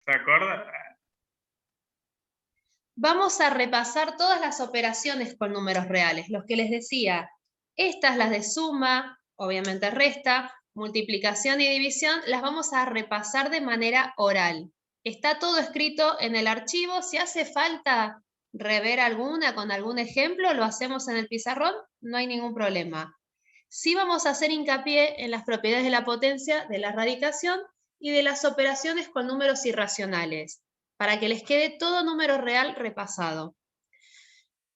¿Se acuerda? Vamos a repasar todas las operaciones con números reales, los que les decía. Estas, las de suma, obviamente resta, multiplicación y división, las vamos a repasar de manera oral. Está todo escrito en el archivo. Si hace falta rever alguna con algún ejemplo, lo hacemos en el pizarrón, no hay ningún problema. Sí vamos a hacer hincapié en las propiedades de la potencia, de la radicación y de las operaciones con números irracionales, para que les quede todo número real repasado.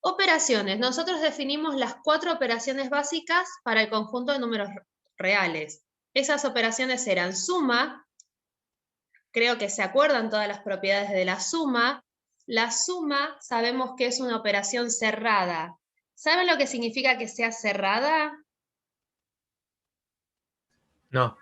Operaciones. Nosotros definimos las 4 operaciones básicas para el conjunto de números reales. Esas operaciones eran suma, creo que se acuerdan todas las propiedades de la suma. La suma sabemos que es una operación cerrada. ¿Saben lo que significa que sea cerrada? No.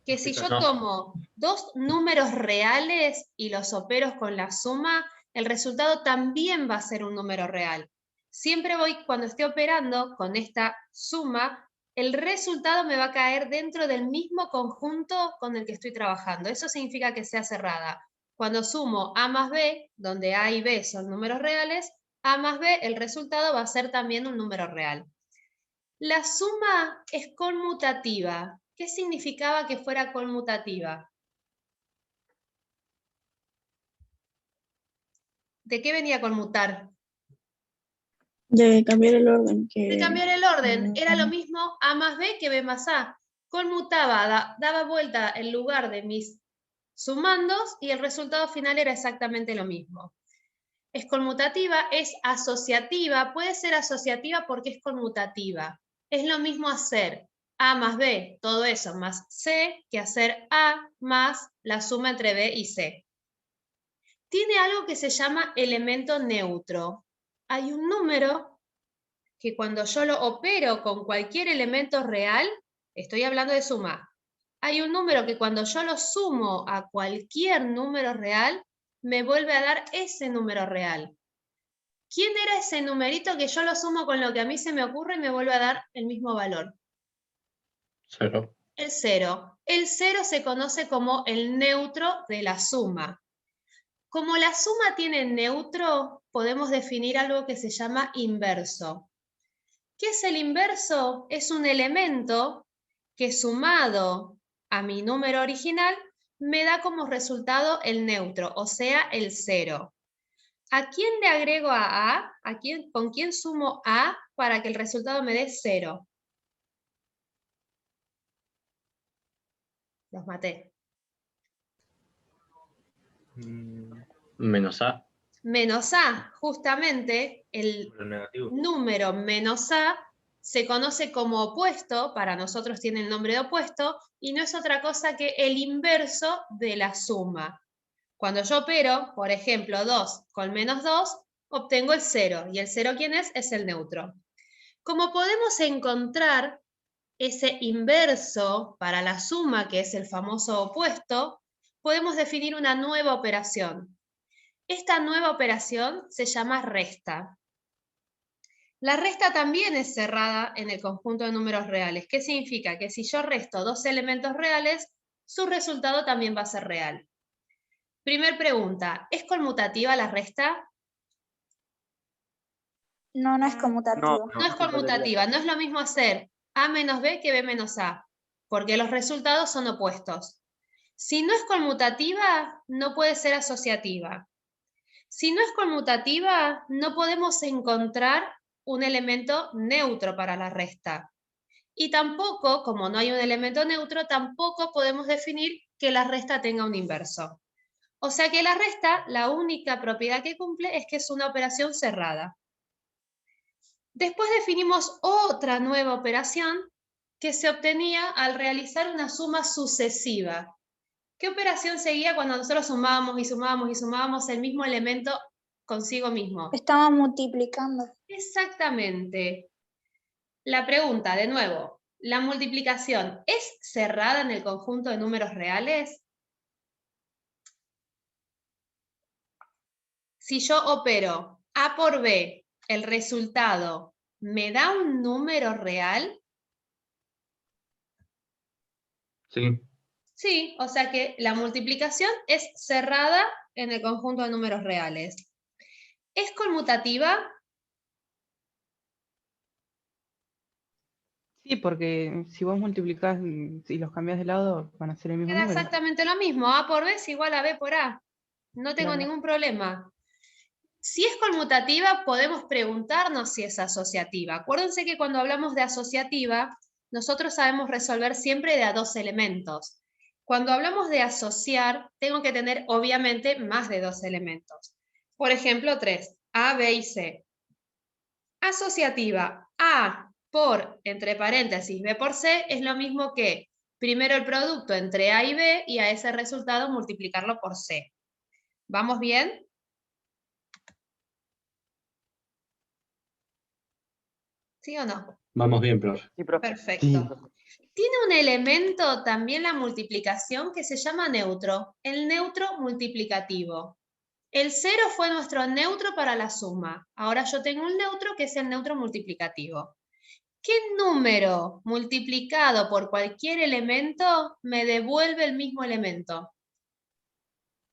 Que si yo No. tomo 2 números reales y los opero con la suma, el resultado también va a ser un número real. Siempre cuando esté operando con esta suma, el resultado me va a caer dentro del mismo conjunto con el que estoy trabajando. Eso significa que sea cerrada. Cuando sumo A más B, donde A y B son números reales, A más B, el resultado va a ser también un número real. La suma es conmutativa. ¿Qué significaba que fuera conmutativa? ¿De qué venía a conmutar? De cambiar el orden. De cambiar el orden. Era lo mismo A más B que B más A. Conmutaba, daba vuelta el lugar de mis sumandos y el resultado final era exactamente lo mismo. Es conmutativa, es asociativa. Puede ser asociativa porque es conmutativa. Es lo mismo hacer A más B, todo eso, más C, que hacer A más la suma entre B y C. Tiene algo que se llama elemento neutro. Hay un número que cuando yo lo opero con cualquier elemento real, estoy hablando de suma, hay un número que cuando yo lo sumo a cualquier número real, me vuelve a dar ese número real. ¿Quién era ese numerito que yo lo sumo con lo que a mí se me ocurre y me vuelve a dar el mismo valor? 0. El 0. El 0 se conoce como el neutro de la suma. Como la suma tiene neutro, podemos definir algo que se llama inverso. ¿Qué es el inverso? Es un elemento que sumado a mi número original me da como resultado el neutro, o sea, el 0. ¿A quién le agrego a A? ¿Con quién sumo A para que el resultado me dé 0? Los maté. Menos A. Menos A, justamente el Negativo. número menos A se conoce como opuesto, para nosotros tiene el nombre de opuesto, y no es otra cosa que el inverso de la suma. Cuando yo opero, por ejemplo, 2 con menos 2, obtengo el 0. ¿Y el 0 quién es? Es el neutro. Como podemos encontrar ese inverso para la suma, que es el famoso opuesto, podemos definir una nueva operación. Esta nueva operación se llama resta. La resta también es cerrada en el conjunto de números reales. ¿Qué significa? Que si yo resto 2 elementos reales, su resultado también va a ser real. Primer pregunta, ¿es conmutativa la resta? No, no es conmutativa. No es conmutativa, no es lo mismo hacer A menos B que B menos A, porque los resultados son opuestos. Si no es conmutativa, no puede ser asociativa. Si no es conmutativa, no podemos encontrar un elemento neutro para la resta. Y tampoco, como no hay un elemento neutro, tampoco podemos definir que la resta tenga un inverso. O sea que la resta, la única propiedad que cumple es que es una operación cerrada. Después definimos otra nueva operación que se obtenía al realizar una suma sucesiva. ¿Qué operación seguía cuando nosotros sumábamos y sumábamos y sumábamos el mismo elemento consigo mismo? Estaba multiplicando. Exactamente. La pregunta, de nuevo, ¿la multiplicación es cerrada en el conjunto de números reales? Si yo opero A por B, el resultado ¿me da un número real? Sí. Sí, o sea que la multiplicación es cerrada en el conjunto de números reales. ¿Es conmutativa? Sí, porque si vos multiplicás y los cambias de lado, van a ser el mismo Queda número. exactamente lo mismo. A por B es igual a B por A. No tengo Claro. ningún problema. Si es conmutativa, podemos preguntarnos si es asociativa. Acuérdense que cuando hablamos de asociativa, nosotros sabemos resolver siempre de a dos elementos. Cuando hablamos de asociar, tengo que tener obviamente más de dos elementos. Por ejemplo, 3, A, B y C. Asociativa, A por, entre paréntesis, B por C, es lo mismo que primero el producto entre A y B y a ese resultado multiplicarlo por C. ¿Vamos bien? ¿Sí o no? Vamos bien, profe. Sí, profe. Perfecto. Tiene un elemento también la multiplicación que se llama neutro, el neutro multiplicativo. El 0 fue nuestro neutro para la suma. Ahora yo tengo un neutro que es el neutro multiplicativo. ¿Qué número multiplicado por cualquier elemento me devuelve el mismo elemento?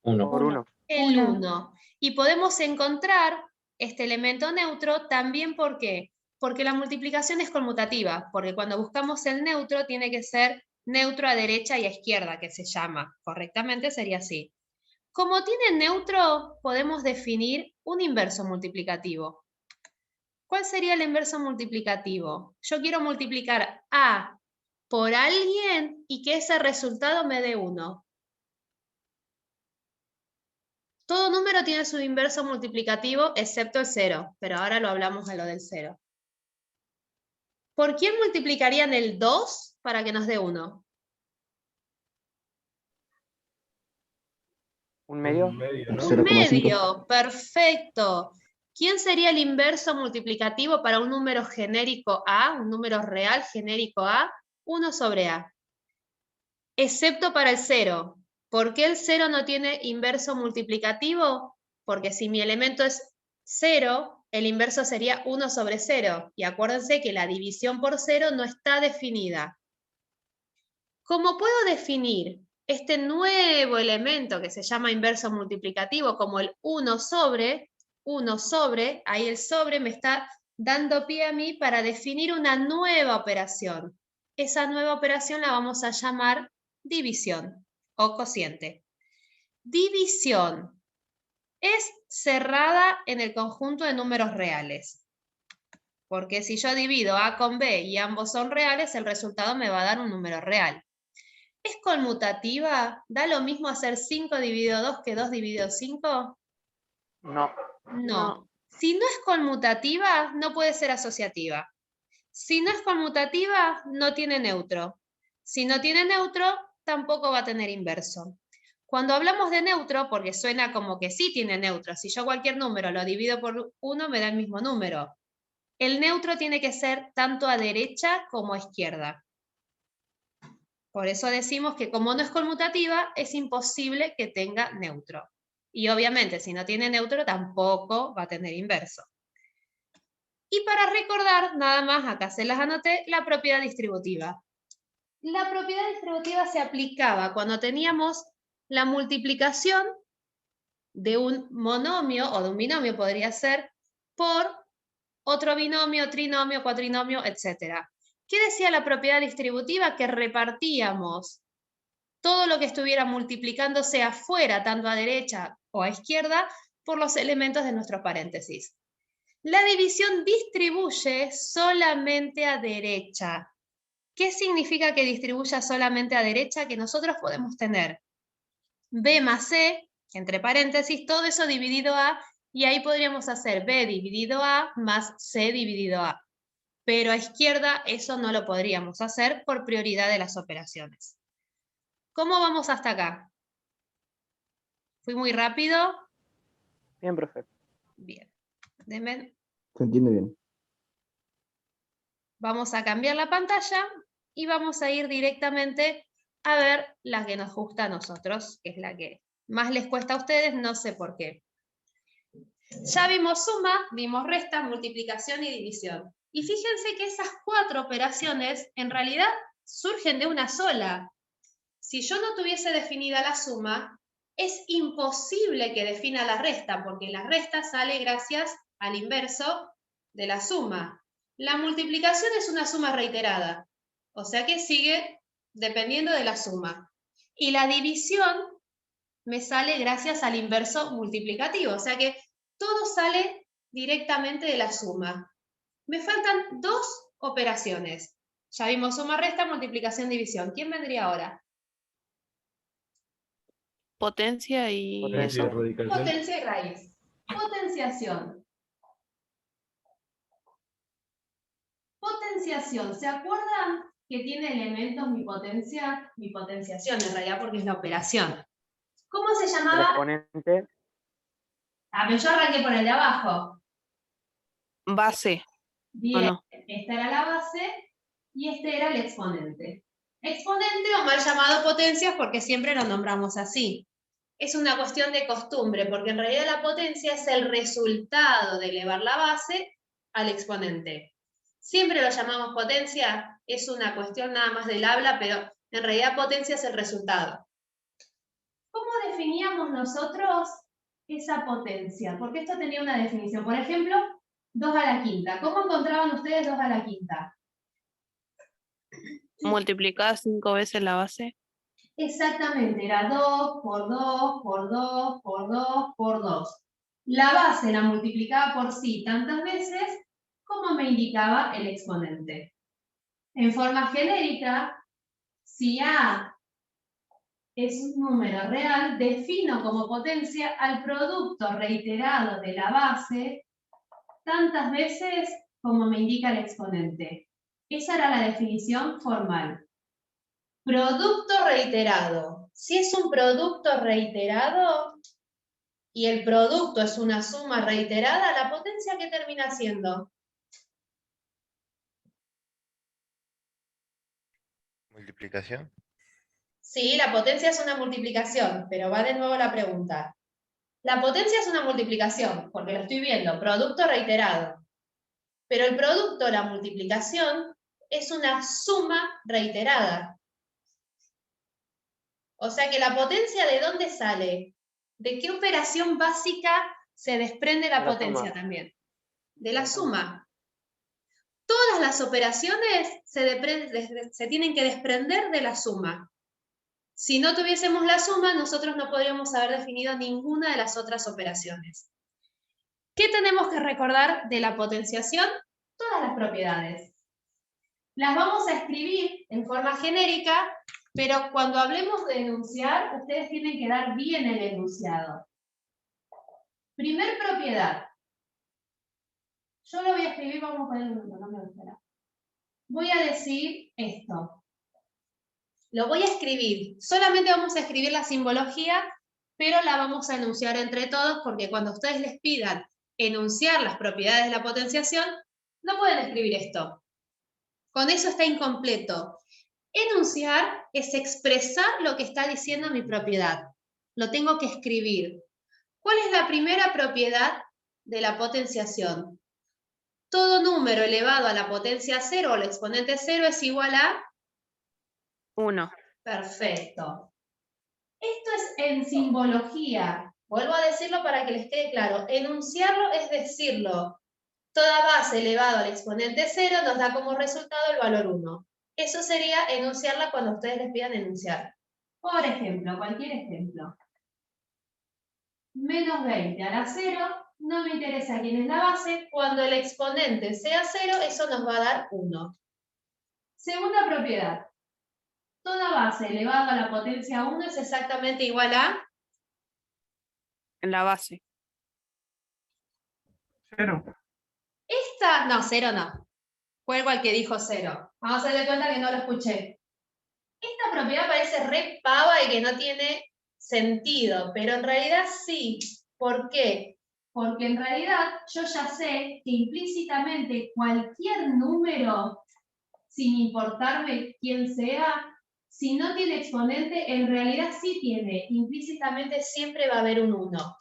1. Por 1. El Uno. 1. Y podemos encontrar este elemento neutro también, ¿por qué? Porque la multiplicación es conmutativa, porque cuando buscamos el neutro tiene que ser neutro a derecha y a izquierda, que se llama. Correctamente sería así. Como tiene neutro, podemos definir un inverso multiplicativo. ¿Cuál sería el inverso multiplicativo? Yo quiero multiplicar A por alguien y que ese resultado me dé 1. Todo número tiene su inverso multiplicativo excepto el 0, pero ahora lo hablamos a lo del 0. ¿Por quién multiplicarían el 2 para que nos dé 1? ¿Un medio? Un medio, El ¿no? 0,5. Medio, perfecto. ¿Quién sería el inverso multiplicativo para un número genérico A, un número real genérico A? 1 sobre A. Excepto para el 0. ¿Por qué el 0 no tiene inverso multiplicativo? Porque si mi elemento es 0, el inverso sería 1 sobre 0. Y acuérdense que la división por 0 no está definida. ¿Cómo puedo definir este nuevo elemento que se llama inverso multiplicativo como el 1 sobre, ahí el sobre me está dando pie a mí para definir una nueva operación. Esa nueva operación la vamos a llamar división o cociente. División es cerrada en el conjunto de números reales. Porque si yo divido A con B y ambos son reales, el resultado me va a dar un número real. ¿Es conmutativa? ¿Da lo mismo hacer 5 dividido 2 que 2 dividido 5? No. No. Si no es conmutativa, no puede ser asociativa. Si no es conmutativa, no tiene neutro. Si no tiene neutro, tampoco va a tener inverso. Cuando hablamos de neutro, porque suena como que sí tiene neutro, si yo cualquier número lo divido por 1, me da el mismo número. El neutro tiene que ser tanto a derecha como a izquierda. Por eso decimos que como no es conmutativa, es imposible que tenga neutro. Y obviamente, si no tiene neutro, tampoco va a tener inverso. Y para recordar, nada más, acá se las anoté, la propiedad distributiva. La propiedad distributiva se aplicaba cuando teníamos la multiplicación de un monomio, o de un binomio podría ser, por otro binomio, trinomio, cuatrinomio, etc. ¿Qué decía la propiedad distributiva? Que repartíamos todo lo que estuviera multiplicándose afuera, tanto a derecha o a izquierda, por los elementos de nuestros paréntesis. La división distribuye solamente a derecha. ¿Qué significa que distribuya solamente a derecha? Que nosotros podemos tener B más C, entre paréntesis, todo eso dividido a, y ahí podríamos hacer B dividido a más C dividido a. Pero a izquierda eso no lo podríamos hacer por prioridad de las operaciones. ¿Cómo vamos hasta acá? ¿Fui muy rápido? Bien, profe. Bien. Denme. Se entiende bien. Vamos a cambiar la pantalla y vamos a ir directamente a ver la que nos gusta a nosotros, que es la que más les cuesta a ustedes, no sé por qué. Ya vimos suma, vimos resta, multiplicación y división. Y fíjense que esas 4 operaciones en realidad surgen de una sola. Si yo no tuviese definida la suma, es imposible que defina la resta, porque la resta sale gracias al inverso de la suma. La multiplicación es una suma reiterada, o sea que sigue dependiendo de la suma. Y la división me sale gracias al inverso multiplicativo, o sea que todo sale directamente de la suma. Me faltan dos operaciones. Ya vimos suma, resta, multiplicación, división. ¿Quién vendría ahora? Potencia y Potencia. eso. Radicación. Potencia y raíz. Potenciación. Potenciación. ¿Se acuerdan que tiene elementos mi potenciación, en realidad porque es la operación? ¿Cómo se El llamaba? exponente. Pero yo arranqué por el de abajo. Base. Bien, ¿O no? esta era la base y este era el exponente. Exponente o mal llamado potencias porque siempre lo nombramos así. Es una cuestión de costumbre porque en realidad la potencia es el resultado de elevar la base al exponente. Siempre lo llamamos potencia, es una cuestión nada más del habla, pero en realidad potencia es el resultado. ¿Cómo definíamos nosotros esa potencia? Porque esto tenía una definición. Por ejemplo, 2 a la quinta. ¿Cómo encontraban ustedes 2 a la quinta? Multiplicada 5 veces la base. Exactamente, era 2 por 2 por 2 por 2 por 2. La base la multiplicaba por sí tantas veces como me indicaba el exponente. En forma genérica, si A es un número real, defino como potencia al producto reiterado de la base tantas veces como me indica el exponente. Esa era la definición formal. Producto reiterado. Si es un producto reiterado y el producto es una suma reiterada, ¿la potencia qué termina siendo? Multiplicación. Sí, la potencia es una multiplicación, pero va de nuevo la pregunta. La potencia es una multiplicación, porque lo estoy viendo, producto reiterado. Pero el producto, la multiplicación, es una suma reiterada. O sea que la potencia, ¿de dónde sale? ¿De qué operación básica se desprende la De la potencia suma. también? De la suma. Todas las operaciones se tienen que desprender de la suma. Si no tuviésemos la suma, nosotros no podríamos haber definido ninguna de las otras operaciones. ¿Qué tenemos que recordar de la potenciación? Todas las propiedades. Las vamos a escribir en forma genérica, pero cuando hablemos de enunciar, ustedes tienen que dar bien el enunciado. Primer propiedad. Yo lo voy a escribir, vamos a poner un número, no me gusta. Voy a decir esto. Lo voy a escribir. Solamente vamos a escribir la simbología, pero la vamos a enunciar entre todos, porque cuando ustedes les pidan enunciar las propiedades de la potenciación, no pueden escribir esto. Con eso está incompleto. Enunciar es expresar lo que está diciendo mi propiedad. Lo tengo que escribir. ¿Cuál es la primera propiedad de la potenciación? Todo número elevado a la potencia 0 o al exponente 0 es igual a 1. Perfecto. Esto es en simbología. Vuelvo a decirlo para que les quede claro. Enunciarlo es decirlo. Toda base elevado al exponente 0 nos da como resultado el valor 1. Eso sería enunciarla cuando ustedes les pidan enunciar. Por ejemplo, cualquier ejemplo. Menos 20 a la 0, no me interesa quién es la base. Cuando el exponente sea 0, eso nos va a dar 1. Segunda propiedad. Toda base elevada a la potencia 1 es exactamente igual a En la base. 0. esta, no, 0 no. Juego al que dijo 0. Vamos a darle cuenta que no lo escuché. Esta propiedad parece re pava y que no tiene sentido, pero en realidad sí. ¿Por qué? Porque en realidad yo ya sé que implícitamente cualquier número, sin importarme quién sea, si no tiene exponente, en realidad sí tiene. Implícitamente siempre va a haber un 1.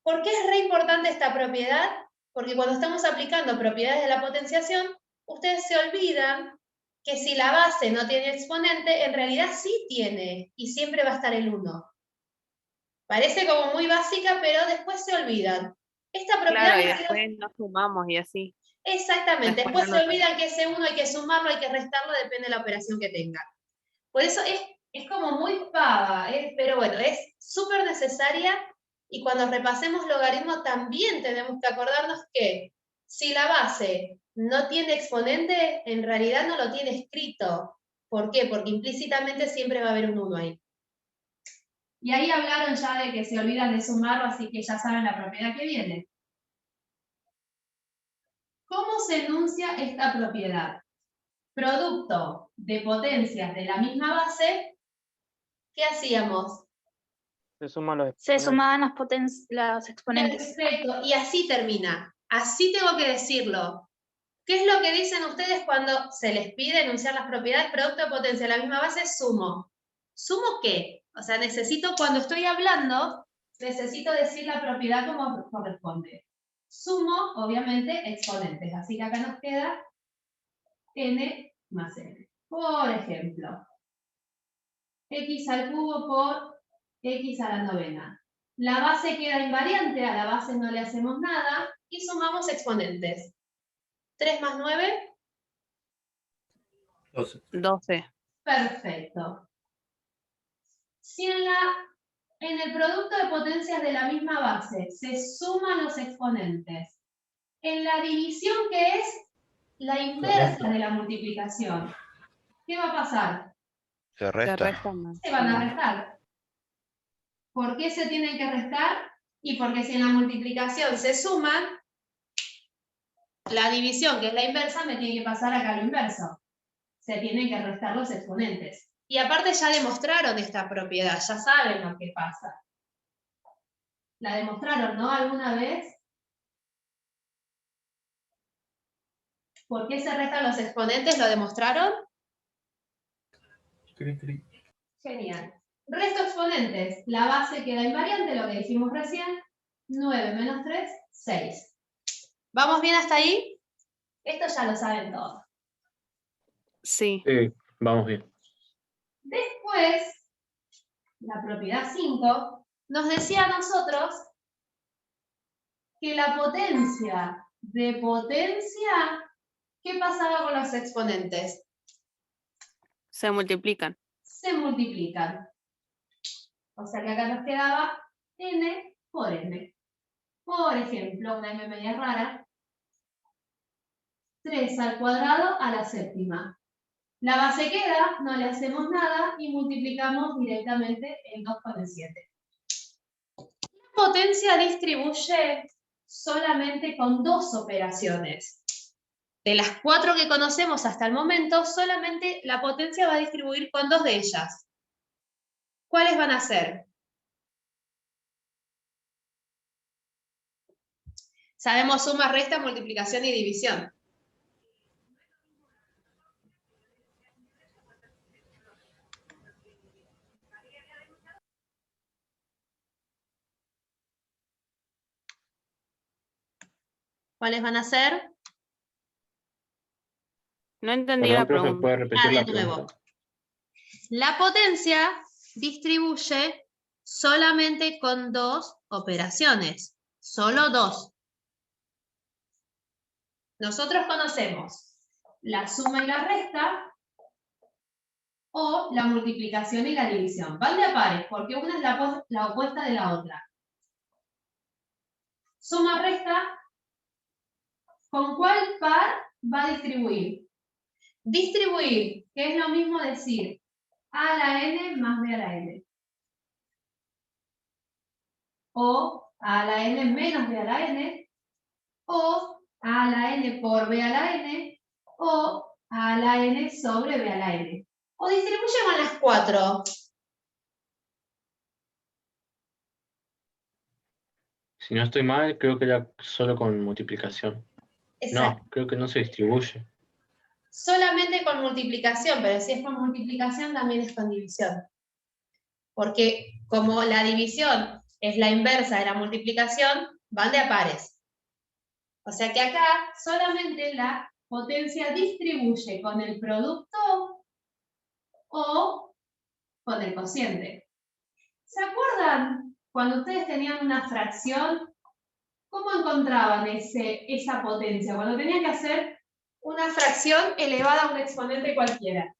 ¿Por qué es re importante esta propiedad? Porque cuando estamos aplicando propiedades de la potenciación, ustedes se olvidan que si la base no tiene exponente, en realidad sí tiene, y siempre va a estar el 1. Parece como muy básica, pero después se olvidan. Esta propiedad... Claro, y me quedo- después nos sumamos y así. Exactamente, Después después no se nos- olvidan que ese 1 hay que sumarlo, hay que restarlo, depende de la operación que tenga. Por eso es como muy pava, pero bueno, es súper necesaria, y cuando repasemos logaritmo también tenemos que acordarnos que si la base no tiene exponente, en realidad no lo tiene escrito. ¿Por qué? Porque implícitamente siempre va a haber un 1 ahí. Y ahí hablaron ya de que se olvidan de sumarlo, así que ya saben la propiedad que viene. ¿Cómo se enuncia esta propiedad? Producto de potencias de la misma base, ¿qué hacíamos? Se suman los Se exponentes. sumaban los exponentes. Perfecto, y así termina. Así tengo que decirlo. ¿Qué es lo que dicen ustedes cuando se les pide enunciar las propiedades? Producto de potencia de la misma base, sumo. ¿Sumo qué? O sea, necesito, cuando estoy hablando, necesito decir la propiedad como corresponde. Sumo, obviamente, exponentes. Así que acá nos queda n más n. Por ejemplo, x al cubo por x a la novena. La base queda invariante, a la base no le hacemos nada, y sumamos exponentes. 3 más 9, 12. 12. perfecto. Si en el producto de potencias de la misma base se suman los exponentes, en la división, que es la inversa de la multiplicación, ¿qué va a pasar? Se Se resta. restan más. Se van a restar. ¿Por qué se tienen que restar? Y porque si en la multiplicación se suman, la división, que es la inversa, me tiene que pasar acá lo inverso. Se tienen que restar los exponentes. Y aparte ya demostraron esta propiedad, ya saben lo que pasa. ¿La demostraron, no? ¿Alguna vez? ¿Por qué se restan los exponentes? ¿Lo demostraron? Genial. Resto exponentes. La base queda invariante, lo que dijimos recién. 9 menos 3, 6. ¿Vamos bien hasta ahí? Esto ya lo saben todos. Sí. Sí, vamos bien. Después, la propiedad 5 nos decía a nosotros que la potencia de potencia, ¿qué pasaba con los exponentes? Se multiplican. Se multiplican. O sea que acá nos quedaba n por n. Por ejemplo, una m media rara, 3 al cuadrado a la séptima. La base queda, no le hacemos nada y multiplicamos directamente el 2 con el 7. La potencia distribuye solamente con 2 operaciones. De las 4 que conocemos hasta el momento, solamente la potencia va a distribuir con 2 de ellas. ¿Cuáles van a ser? Sabemos suma, resta, multiplicación y división. ¿Cuáles van a ser? No entendí la Perdón, profe, pregunta. ¿puede repetir la De nuevo. pregunta? La potencia distribuye solamente con 2 operaciones. Solo 2. Nosotros conocemos la suma y la resta o la multiplicación y la división. Van de a pares, porque una es la opuesta de la otra. Suma, resta, ¿con cuál par va a distribuir? Distribuir, que es lo mismo decir a a la n más b a la n. O a a la n menos b a la n. O a la n por b a la n. O a la n sobre b a la n. O distribuye con las 4. Si no estoy mal, creo que era solo con multiplicación. Exacto. No, creo que no se distribuye. Solamente con multiplicación, pero si es con multiplicación también es con división. Porque como la división es la inversa de la multiplicación, van de a pares. O sea que acá solamente la potencia distribuye con el producto o con el cociente. ¿Se acuerdan cuando ustedes tenían una fracción? ¿Cómo encontraban esa potencia? Cuando tenían que hacer una fracción elevada a un exponente cualquiera.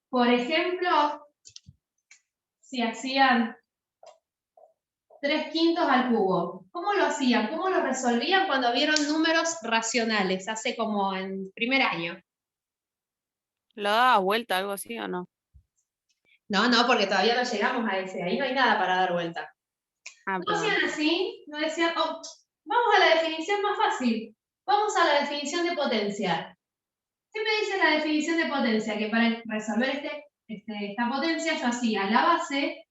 Por ejemplo, si hacían 3/5 al cubo. ¿Cómo lo hacían? ¿Cómo lo resolvían cuando vieron números racionales? Hace como en primer año. ¿Lo daba vuelta, algo así o no? No, porque todavía no llegamos a ese. Ahí no hay nada para dar vuelta. Ah, No perdón. hacían así, no decían, oh, vamos a la definición más fácil. Vamos a la definición de potencia. ¿Qué me dice la definición de potencia? Que para resolver esta potencia yo hacía la base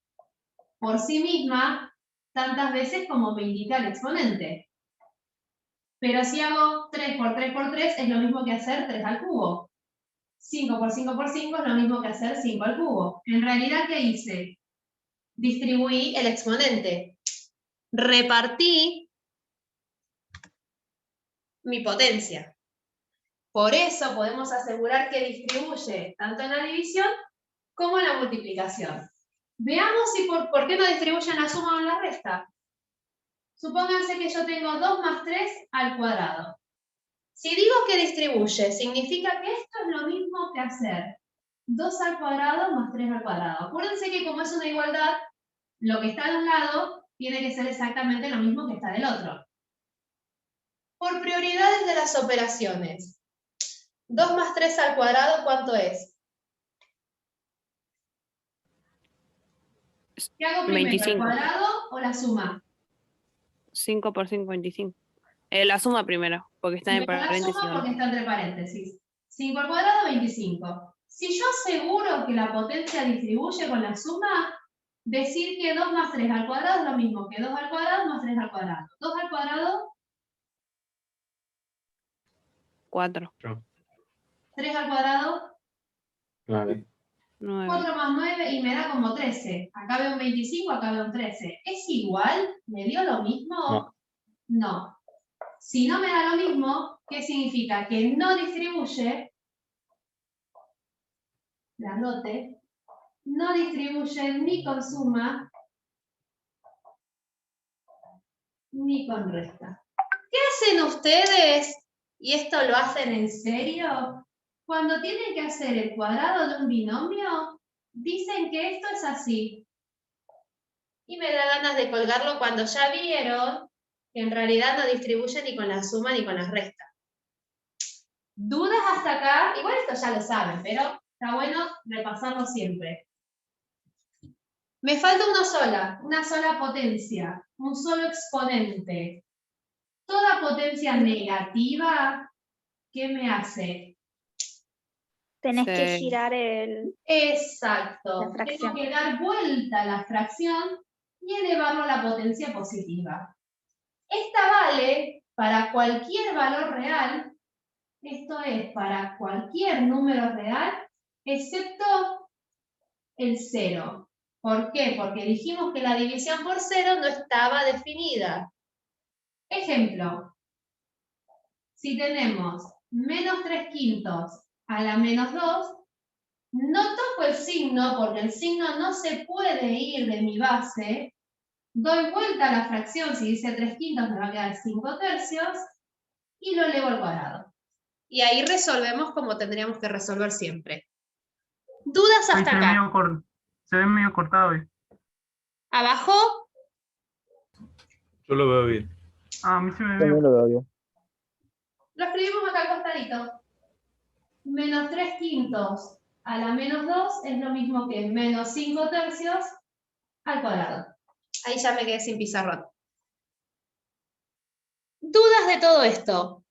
por sí misma tantas veces como me indica el exponente. Pero si hago 3 por 3 por 3 es lo mismo que hacer 3 al cubo. 5 por 5 por 5 es lo mismo que hacer 5 al cubo. En realidad, ¿qué hice? Distribuí el exponente. Repartí mi potencia. Por eso podemos asegurar que distribuye tanto en la división como en la multiplicación. Veamos si por qué no distribuye en la suma o en la resta. Supónganse que yo tengo 2 más 3 al cuadrado. Si digo que distribuye, significa que esto es lo mismo que hacer 2 al cuadrado más 3 al cuadrado. Acuérdense que como es una igualdad, lo que está de un lado tiene que ser exactamente lo mismo que está del otro. Por prioridades de las operaciones. 2 más 3 al cuadrado, ¿cuánto es? ¿Qué hago primero, 25. el cuadrado o la suma? 5 por 5, 25. La suma primero, porque está en Primero la paréntesis. suma ¿O no? porque está entre paréntesis. 5 al cuadrado, 25. Si yo aseguro que la potencia distribuye con la suma, decir que 2 más 3 al cuadrado es lo mismo que 2 al cuadrado más 3 al cuadrado. 2 al cuadrado, 4, 3 al cuadrado, 9. 9. 4 más 9 y me da como 13. Acá veo un 25, acá veo un 13. ¿Es igual? ¿Me dio lo mismo? No. No. Si no me da lo mismo, ¿qué significa? Que no distribuye, grandote, no distribuye ni con suma ni con resta. ¿Qué hacen ustedes? Y esto lo hacen en serio. Cuando tienen que hacer el cuadrado de un binomio, dicen que esto es así. Y me da ganas de colgarlo cuando ya vieron que en realidad no distribuye ni con la suma ni con la resta. ¿Dudas hasta acá? Igual esto ya lo saben, pero está bueno repasarlo siempre. Me falta una sola potencia, un solo exponente. Toda potencia negativa, ¿qué me hace? Tenés que Sí. girar el... Exacto. La fracción. Tengo que dar vuelta a la fracción y elevarlo a la potencia positiva. Esta vale para cualquier valor real, esto es para cualquier número real, excepto el 0. ¿Por qué? Porque dijimos que la división por 0 no estaba definida. Ejemplo, si tenemos menos 3/5 a la menos 2, no toco el signo porque el signo no se puede ir de mi base, doy vuelta a la fracción, si dice 3/5 me va a quedar 5/3 y lo elevo al cuadrado. Y ahí resolvemos como tendríamos que resolver siempre. ¿Dudas hasta acá? Se ve medio cortado. ¿Abajo? Yo lo veo bien. A mí se me ve También lo veo bien. Lo escribimos acá al costadito. Menos 3/5 a la menos 2 es lo mismo que menos 5/3 al cuadrado. Ahí ya me quedé sin pizarrón. ¿Dudas de todo esto?